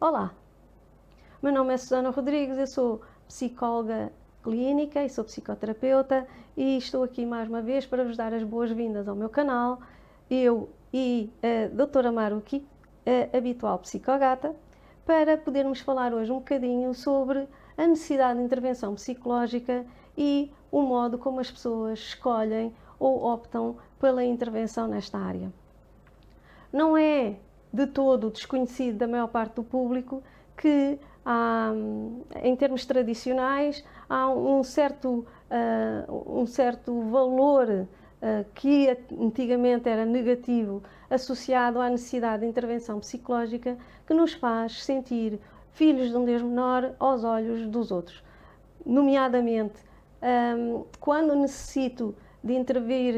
Olá, meu nome é Susana Rodrigues, eu sou psicóloga clínica e sou psicoterapeuta e estou aqui mais uma vez para vos dar as boas-vindas ao meu canal. Eu e a doutora Maruki, a habitual psicogata, para podermos falar hoje um bocadinho sobre a necessidade de intervenção psicológica e o modo como as pessoas escolhem ou optam pela intervenção nesta área. Não é de todo desconhecido da maior parte do público que em termos tradicionais, há um certo valor que antigamente era negativo, associado à necessidade de intervenção psicológica, que nos faz sentir filhos de um Deus menor aos olhos dos outros. Nomeadamente, quando necessito de intervir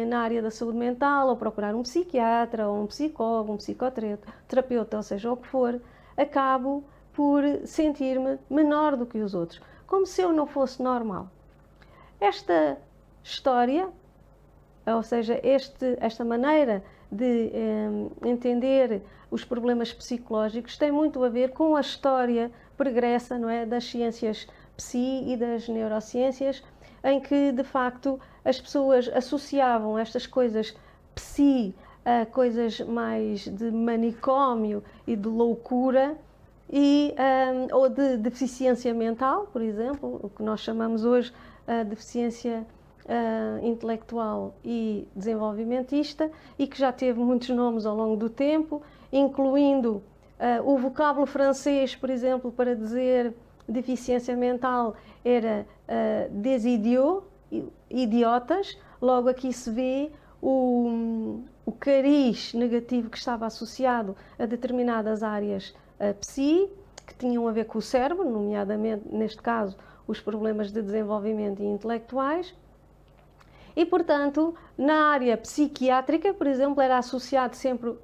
na área da saúde mental, ou procurar um psiquiatra, ou um psicólogo, um psicoterapeuta, ou seja o que for, acabo por sentir-me menor do que os outros, como se eu não fosse normal. Esta história, ou seja, esta maneira de entender os problemas psicológicos tem muito a ver com a história pregressa, não é, das ciências psi e das neurociências, em que, de facto, as pessoas associavam estas coisas psi a coisas mais de manicômio e de loucura, ou de deficiência mental, por exemplo, o que nós chamamos hoje a deficiência intelectual e desenvolvimentista, e que já teve muitos nomes ao longo do tempo, incluindo o vocábulo francês, por exemplo, para dizer deficiência mental era des idiots, idiotas. Logo aqui se vê o cariz negativo que estava associado a determinadas áreas psi, que tinham a ver com o cérebro, nomeadamente, neste caso, os problemas de desenvolvimento e intelectuais. E, portanto, na área psiquiátrica, por exemplo, era associado sempre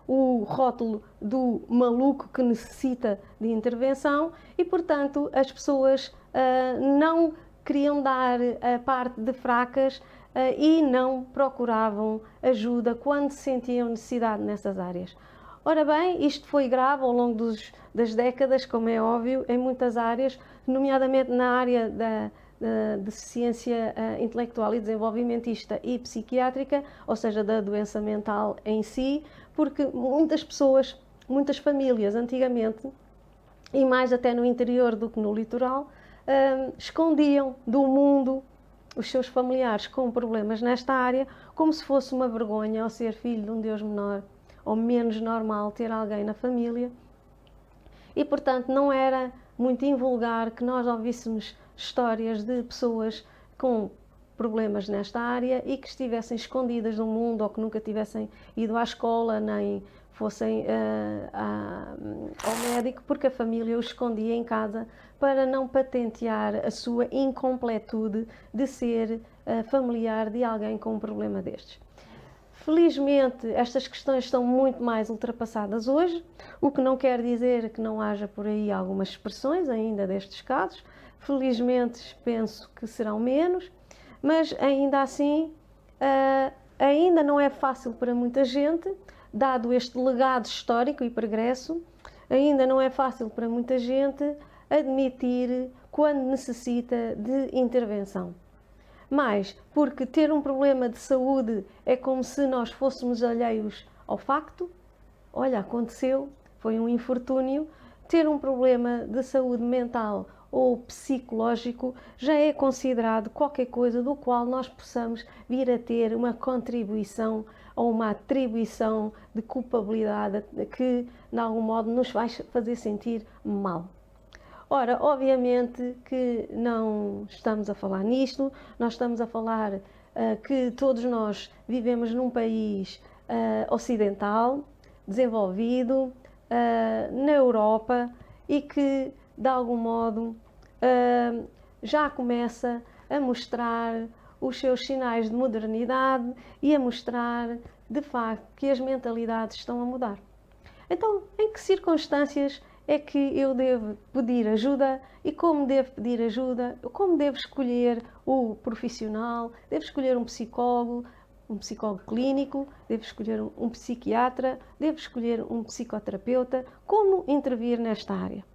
o rótulo do maluco que necessita de intervenção e, portanto, as pessoas não queriam dar a parte de fracas e não procuravam ajuda quando sentiam necessidade nessas áreas. Ora bem, isto foi grave ao longo das décadas, como é óbvio, em muitas áreas, nomeadamente na área da deficiência intelectual e desenvolvimentista e psiquiátrica, ou seja, da doença mental em si, porque muitas pessoas, muitas famílias antigamente, e mais até no interior do que no litoral, escondiam do mundo os seus familiares com problemas nesta área, como se fosse uma vergonha ao ser filho de um Deus menor ou menos normal ter alguém na família. E, portanto, não era muito invulgar que nós ouvíssemos histórias de pessoas com problemas nesta área e que estivessem escondidas do mundo, ou que nunca tivessem ido à escola, nem fossem ao médico, porque a família os escondia em casa para não patentear a sua incompletude de ser familiar de alguém com um problema destes. Felizmente, estas questões estão muito mais ultrapassadas hoje, o que não quer dizer que não haja por aí algumas expressões ainda destes casos. Felizmente, penso que serão menos, mas ainda assim, ainda não é fácil para muita gente, dado este legado histórico e pregresso, ainda não é fácil para muita gente admitir quando necessita de intervenção. Mas, porque ter um problema de saúde é como se nós fôssemos alheios ao facto, olha, aconteceu, foi um infortúnio. Ter um problema de saúde mental ou psicológico já é considerado qualquer coisa do qual nós possamos vir a ter uma contribuição ou uma atribuição de culpabilidade que, de algum modo, nos vai fazer sentir mal. Ora, obviamente que não estamos a falar nisto, nós estamos a falar que todos nós vivemos num país ocidental, desenvolvido, na Europa, e que, de algum modo, já começa a mostrar os seus sinais de modernidade e a mostrar, de facto, que as mentalidades estão a mudar. Então, em que circunstâncias é que eu devo pedir ajuda e como devo pedir ajuda, como devo escolher o profissional, devo escolher um psicólogo clínico, devo escolher um psiquiatra, devo escolher um psicoterapeuta, como intervir nesta área.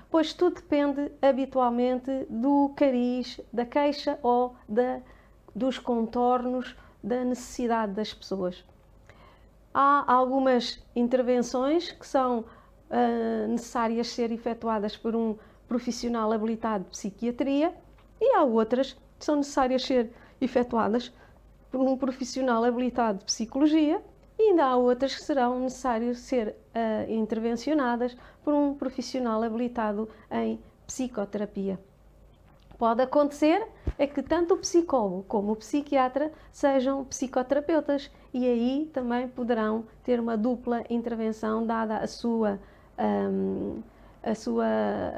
Pois tudo depende habitualmente do cariz, da queixa ou dos contornos da necessidade das pessoas. Há algumas intervenções que são necessárias ser efetuadas por um profissional habilitado de psiquiatria e há outras que são necessárias ser efetuadas por um profissional habilitado de psicologia e ainda há outras que serão necessárias ser intervencionadas por um profissional habilitado em psicoterapia. Pode acontecer é que tanto o psicólogo como o psiquiatra sejam psicoterapeutas e aí também poderão ter uma dupla intervenção dada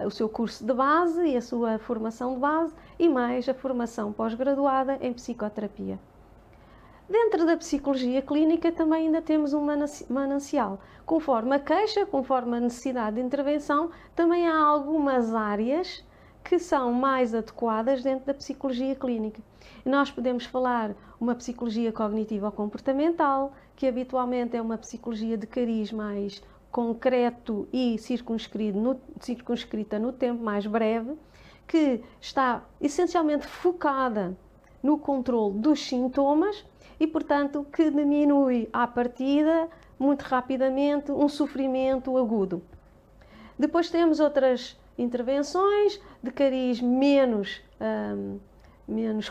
o seu curso de base e a sua formação de base e mais a formação pós-graduada em psicoterapia. Dentro da psicologia clínica também ainda temos um manancial. Conforme a queixa, conforme a necessidade de intervenção, também há algumas áreas que são mais adequadas dentro da psicologia clínica. E nós podemos falar uma psicologia cognitivo-comportamental, que habitualmente é uma psicologia de cariz mais concreto e circunscrita no tempo, mais breve, que está essencialmente focada no controle dos sintomas e, portanto, que diminui à partida, muito rapidamente, um sofrimento agudo. Depois temos outras intervenções de cariz menos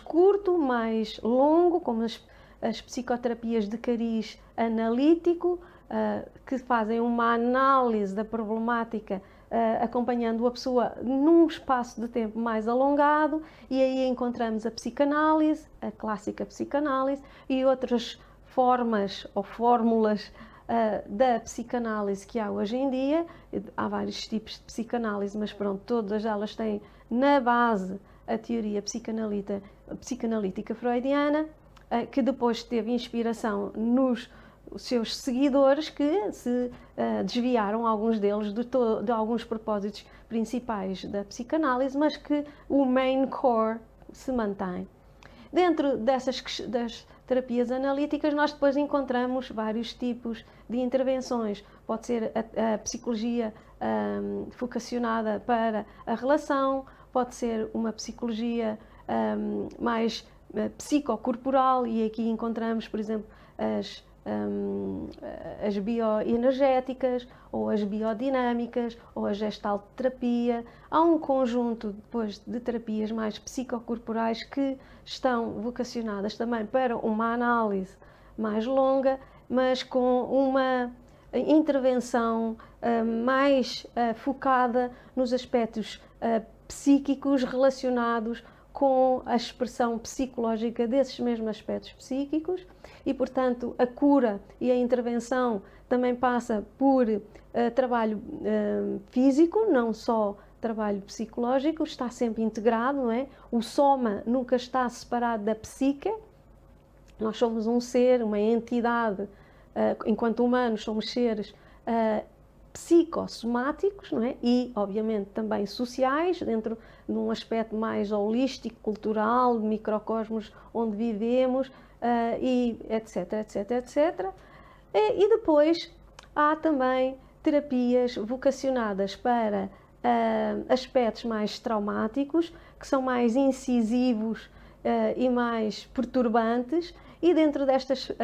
curto, mais longo, como as psicoterapias de cariz analítico, que fazem uma análise da problemática acompanhando a pessoa num espaço de tempo mais alongado e aí encontramos a psicanálise, a clássica psicanálise e outras formas ou fórmulas da psicanálise que há hoje em dia. Há vários tipos de psicanálise, mas pronto, todas elas têm na base a teoria psicanalítica freudiana, que depois teve inspiração nos seus seguidores que se desviaram, alguns deles, de alguns propósitos principais da psicanálise, mas que o main core se mantém. Dentro das terapias analíticas, nós depois encontramos vários tipos de intervenções. Pode ser a psicologia focacionada para a relação, pode ser uma psicologia mais psicocorporal e aqui encontramos, por exemplo, as bioenergéticas ou as biodinâmicas ou a gestalt terapia. Há um conjunto depois de terapias mais psicocorporais que estão vocacionadas também para uma análise mais longa, mas com uma intervenção mais focada nos aspectos psíquicos relacionados com a expressão psicológica desses mesmos aspectos psíquicos e, portanto, a cura e a intervenção também passa por trabalho físico, não só trabalho psicológico, está sempre integrado, não é? O soma nunca está separado da psique. Nós somos um ser, uma entidade, enquanto humanos somos seres psicossomáticos, não é? E, obviamente, também sociais, dentro de um aspecto mais holístico, cultural, de microcosmos onde vivemos, e etc, etc, etc. E depois há também terapias vocacionadas para aspectos mais traumáticos, que são mais incisivos e mais perturbantes, e dentro destas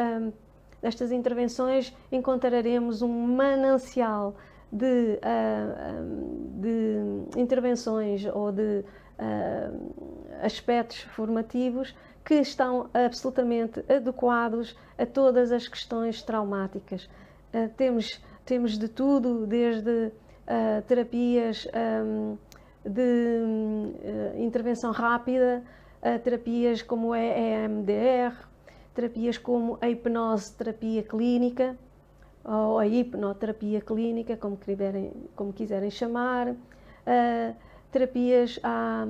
intervenções encontraremos um manancial de intervenções ou de aspectos formativos que estão absolutamente adequados a todas as questões traumáticas. Temos de tudo, desde terapias de intervenção rápida, terapias como a EMDR, terapias como a hipnose terapia clínica ou a hipnoterapia clínica, como quiserem chamar, terapias, há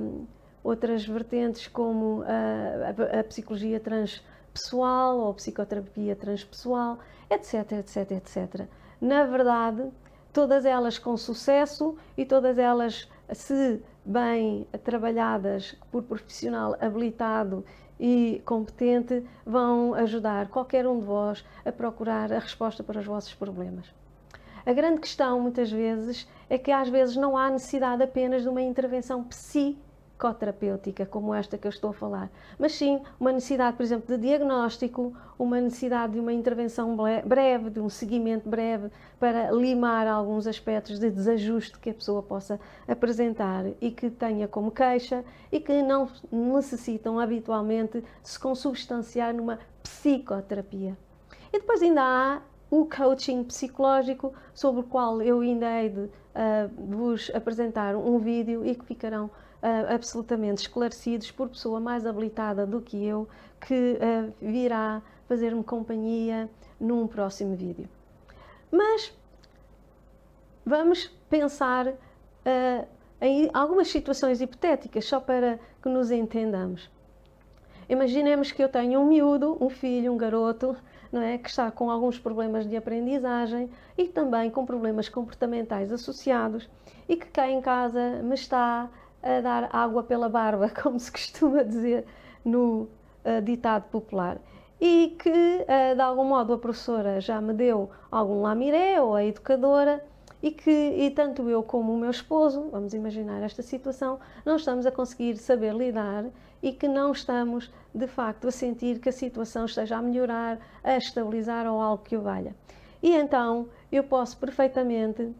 outras vertentes como a psicologia transpessoal ou a psicoterapia transpessoal, etc, etc, etc. Na verdade, todas elas com sucesso e todas elas, se bem trabalhadas por profissional habilitado e competente, vão ajudar qualquer um de vós a procurar a resposta para os vossos problemas. A grande questão, muitas vezes, é que às vezes não há necessidade apenas de uma intervenção psicoterapêutica, como esta que eu estou a falar, mas sim uma necessidade, por exemplo, de diagnóstico, uma necessidade de uma intervenção breve, de um seguimento breve, para limar alguns aspectos de desajuste que a pessoa possa apresentar e que tenha como queixa e que não necessitam habitualmente se consubstanciar numa psicoterapia. E depois ainda há o coaching psicológico, sobre o qual eu ainda hei de vos apresentar um vídeo e que ficarão absolutamente esclarecidos por pessoa mais habilitada do que eu, que virá fazer-me companhia num próximo vídeo. Mas vamos pensar em algumas situações hipotéticas, só para que nos entendamos. Imaginemos que eu tenho um miúdo, um filho, um garoto, não é, que está com alguns problemas de aprendizagem e também com problemas comportamentais associados e que cá em casa me está a dar água pela barba, como se costuma dizer no ditado popular. E que, de algum modo, a professora já me deu algum lamiré, ou a educadora, e tanto eu como o meu esposo, vamos imaginar esta situação, não estamos a conseguir saber lidar e que não estamos, de facto, a sentir que a situação esteja a melhorar, a estabilizar ou algo que o valha. E então eu posso perfeitamente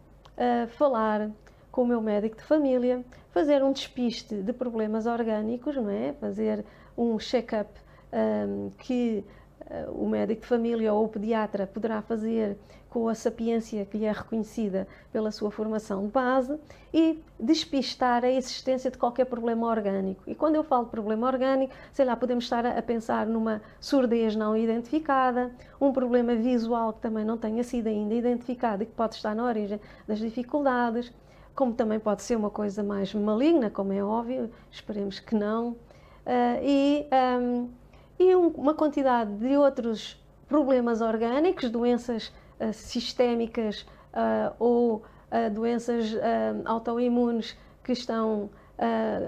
falar com o meu médico de família, fazer um despiste de problemas orgânicos, não é? Fazer um check-up que o médico de família ou o pediatra poderá fazer com a sapiência que lhe é reconhecida pela sua formação de base e despistar a existência de qualquer problema orgânico. E quando eu falo de problema orgânico, sei lá, podemos estar a pensar numa surdez não identificada, um problema visual que também não tenha sido ainda identificado e que pode estar na origem das dificuldades, como também pode ser uma coisa mais maligna, como é óbvio, esperemos que não, e uma quantidade de outros problemas orgânicos, doenças sistémicas ou doenças autoimunes que estão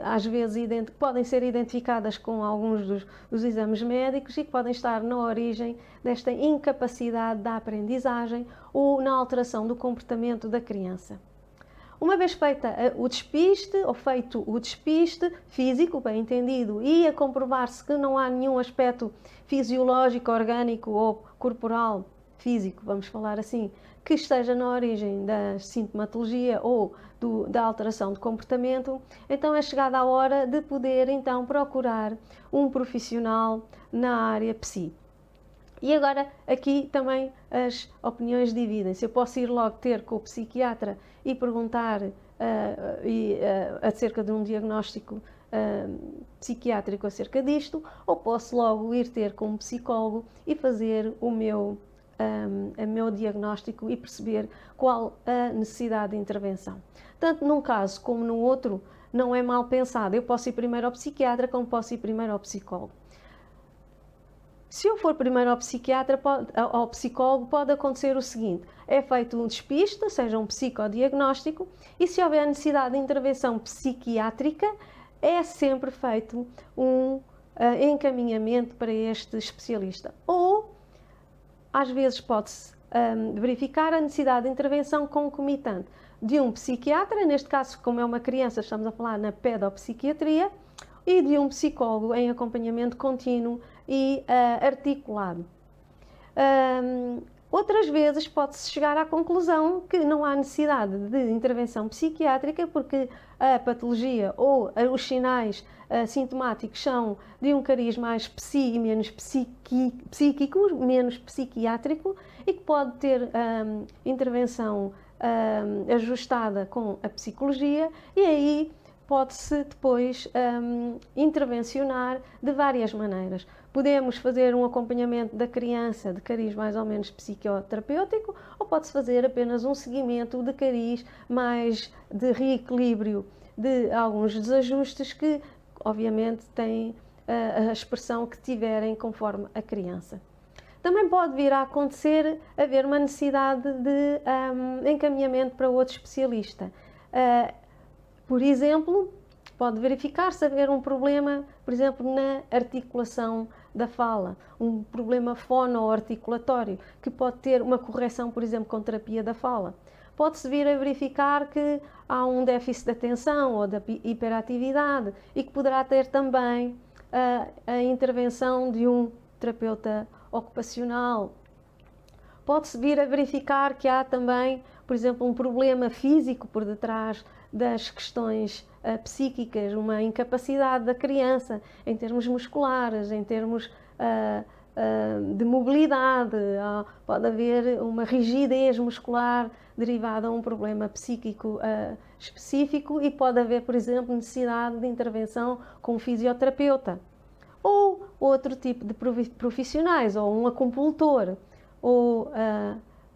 às vezes podem ser identificadas com alguns dos exames médicos e que podem estar na origem desta incapacidade da aprendizagem ou na alteração do comportamento da criança. Uma vez feita o despiste, ou feito o despiste físico, bem entendido, e a comprovar-se que não há nenhum aspecto fisiológico, orgânico ou corporal, físico, vamos falar assim, que esteja na origem da sintomatologia ou da alteração de comportamento, então é chegada a hora de poder então procurar um profissional na área psi. E agora aqui também as opiniões dividem-se. Eu posso ir logo ter com o psiquiatra e perguntar acerca de um diagnóstico psiquiátrico acerca disto, ou posso logo ir ter com um psicólogo e fazer o meu diagnóstico e perceber qual a necessidade de intervenção. Tanto num caso como no outro, não é mal pensado. Eu posso ir primeiro ao psiquiatra, como posso ir primeiro ao psicólogo. Se eu for primeiro ao psiquiatra, ao psicólogo, pode acontecer o seguinte: é feito um despiste, seja um psicodiagnóstico, e se houver necessidade de intervenção psiquiátrica, é sempre feito um encaminhamento para este especialista. Ou, às vezes, pode-se verificar a necessidade de intervenção concomitante de um psiquiatra, neste caso, como é uma criança, estamos a falar na pedopsiquiatria, e de um psicólogo em acompanhamento contínuo e articulado. Outras vezes pode-se chegar à conclusão que não há necessidade de intervenção psiquiátrica porque a patologia ou os sinais sintomáticos são de um cariz mais psi e menos psíquico, menos psiquiátrico, e que pode ter intervenção ajustada com a psicologia, e aí pode-se depois intervencionar de várias maneiras. Podemos fazer um acompanhamento da criança de cariz mais ou menos psicoterapêutico, ou pode-se fazer apenas um seguimento de cariz mais de reequilíbrio de alguns desajustes que, obviamente, têm a expressão que tiverem conforme a criança. Também pode vir a acontecer haver uma necessidade de encaminhamento para outro especialista. Por exemplo, pode verificar-se haver um problema, por exemplo, na articulação da fala, um problema fonoarticulatório, que pode ter uma correção, por exemplo, com terapia da fala. Pode-se vir a verificar que há um déficit de atenção ou de hiperatividade e que poderá ter também a intervenção de um terapeuta ocupacional. Pode-se vir a verificar que há também, por exemplo, um problema físico por detrás das questões psíquicas, uma incapacidade da criança em termos musculares, em termos de mobilidade, pode haver uma rigidez muscular derivada a um problema psíquico específico e pode haver, por exemplo, necessidade de intervenção com um fisioterapeuta ou outro tipo de profissionais, ou um acupuntor, ou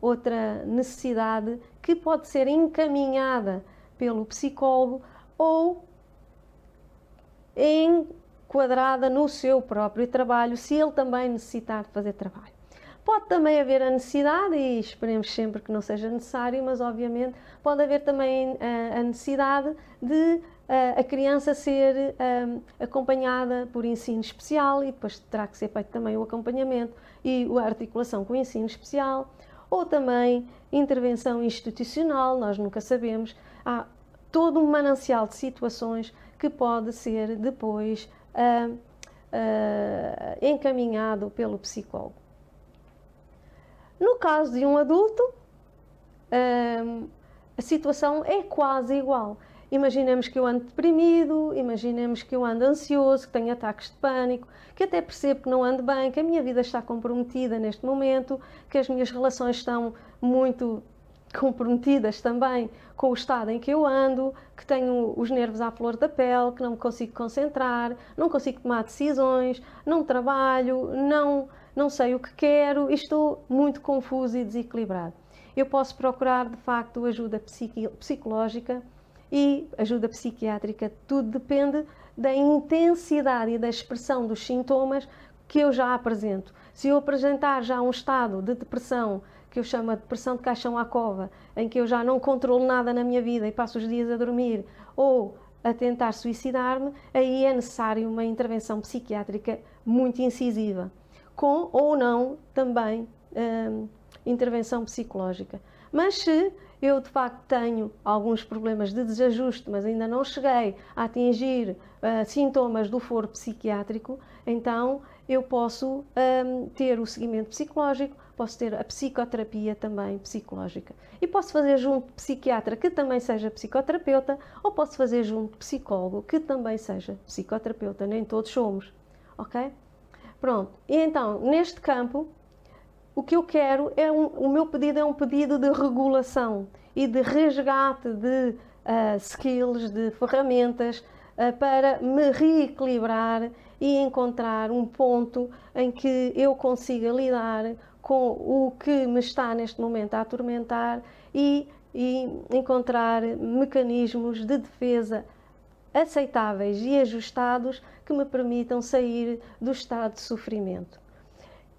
outra necessidade que pode ser encaminhada pelo psicólogo ou enquadrada no seu próprio trabalho, se ele também necessitar de fazer trabalho. Pode também haver a necessidade, e esperemos sempre que não seja necessário, mas obviamente pode haver também a necessidade de a criança ser acompanhada por ensino especial e depois terá que ser feito também o acompanhamento e a articulação com o ensino especial, ou também intervenção institucional, nós nunca sabemos. Há todo um manancial de situações que pode ser depois encaminhado pelo psicólogo. No caso de um adulto, a situação é quase igual. Imaginemos que eu ando deprimido, imaginemos que eu ando ansioso, que tenho ataques de pânico, que até percebo que não ando bem, que a minha vida está comprometida neste momento, que as minhas relações estão muito comprometidas também com o estado em que eu ando, que tenho os nervos à flor da pele, que não me consigo concentrar, não consigo tomar decisões, não trabalho, não sei o que quero e estou muito confuso e desequilibrado. Eu posso procurar, de facto, ajuda psicológica e ajuda psiquiátrica. Tudo depende da intensidade e da expressão dos sintomas que eu já apresento. Se eu apresentar já um estado de depressão, que eu chamo de depressão de caixão à cova, em que eu já não controlo nada na minha vida e passo os dias a dormir ou a tentar suicidar-me, aí é necessário uma intervenção psiquiátrica muito incisiva, com ou não também intervenção psicológica. Mas se eu de facto tenho alguns problemas de desajuste, mas ainda não cheguei a atingir sintomas do foro psiquiátrico, então eu posso ter o seguimento psicológico, posso ter a psicoterapia também psicológica. E posso fazer junto de psiquiatra que também seja psicoterapeuta, ou posso fazer junto de psicólogo que também seja psicoterapeuta. Nem todos somos, ok? Pronto, e então, neste campo, o que eu quero é o meu pedido é um pedido de regulação e de resgate de skills, de ferramentas para me reequilibrar e encontrar um ponto em que eu consiga lidar com o que me está neste momento a atormentar e encontrar mecanismos de defesa aceitáveis e ajustados que me permitam sair do estado de sofrimento.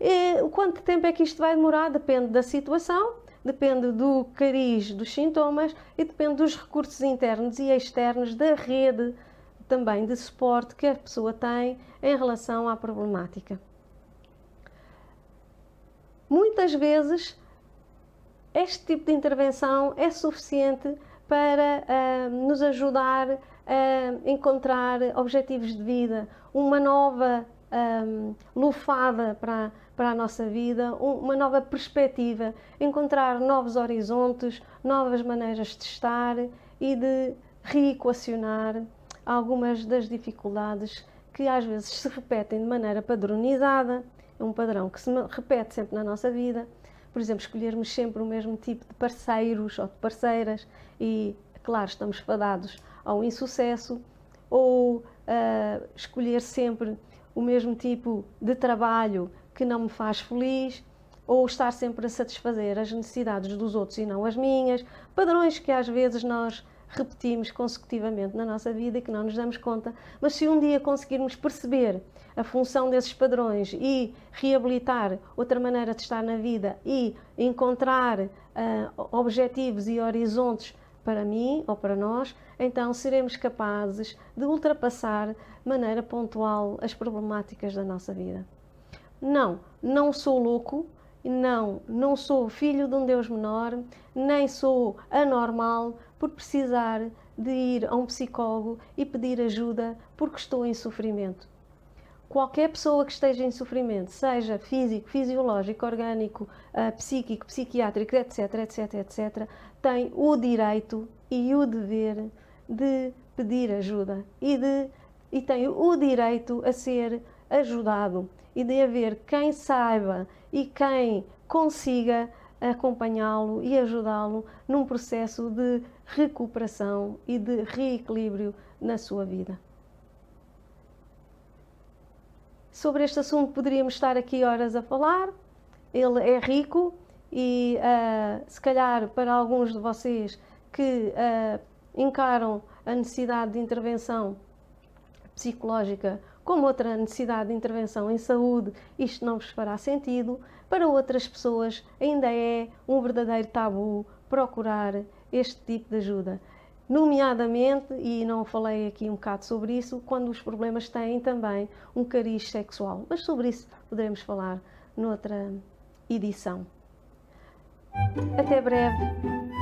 E quanto tempo é que isto vai demorar? Depende da situação, depende do cariz dos sintomas e depende dos recursos internos e externos da rede também de suporte que a pessoa tem em relação à problemática. Muitas vezes este tipo de intervenção é suficiente para nos ajudar a encontrar objetivos de vida, uma nova lufada para a nossa vida, uma nova perspectiva, encontrar novos horizontes, novas maneiras de estar e de reequacionar algumas das dificuldades que às vezes se repetem de maneira padronizada, é um padrão que se repete sempre na nossa vida. Por exemplo, escolhermos sempre o mesmo tipo de parceiros ou de parceiras e, claro, estamos fadados ao insucesso, ou escolher sempre o mesmo tipo de trabalho que não me faz feliz, ou estar sempre a satisfazer as necessidades dos outros e não as minhas, padrões que às vezes nós repetimos consecutivamente na nossa vida e que não nos damos conta, mas se um dia conseguirmos perceber a função desses padrões e reabilitar outra maneira de estar na vida e encontrar objetivos e horizontes para mim ou para nós, então seremos capazes de ultrapassar de maneira pontual as problemáticas da nossa vida. Não sou louco, não sou filho de um Deus menor, nem sou anormal por precisar de ir a um psicólogo e pedir ajuda porque estou em sofrimento. Qualquer pessoa que esteja em sofrimento, seja físico, fisiológico, orgânico, psíquico, psiquiátrico, etc, etc, etc, tem o direito e o dever de pedir ajuda e tem o direito a ser ajudado e de haver quem saiba e quem consiga acompanhá-lo e ajudá-lo num processo de recuperação e de reequilíbrio na sua vida. Sobre este assunto poderíamos estar aqui horas a falar, ele é rico e se calhar para alguns de vocês que encaram a necessidade de intervenção psicológica como outra necessidade de intervenção em saúde, isto não vos fará sentido. Para outras pessoas ainda é um verdadeiro tabu procurar este tipo de ajuda. Nomeadamente, e não falei aqui um bocado sobre isso, quando os problemas têm também um cariz sexual. Mas sobre isso poderemos falar noutra edição. Até breve!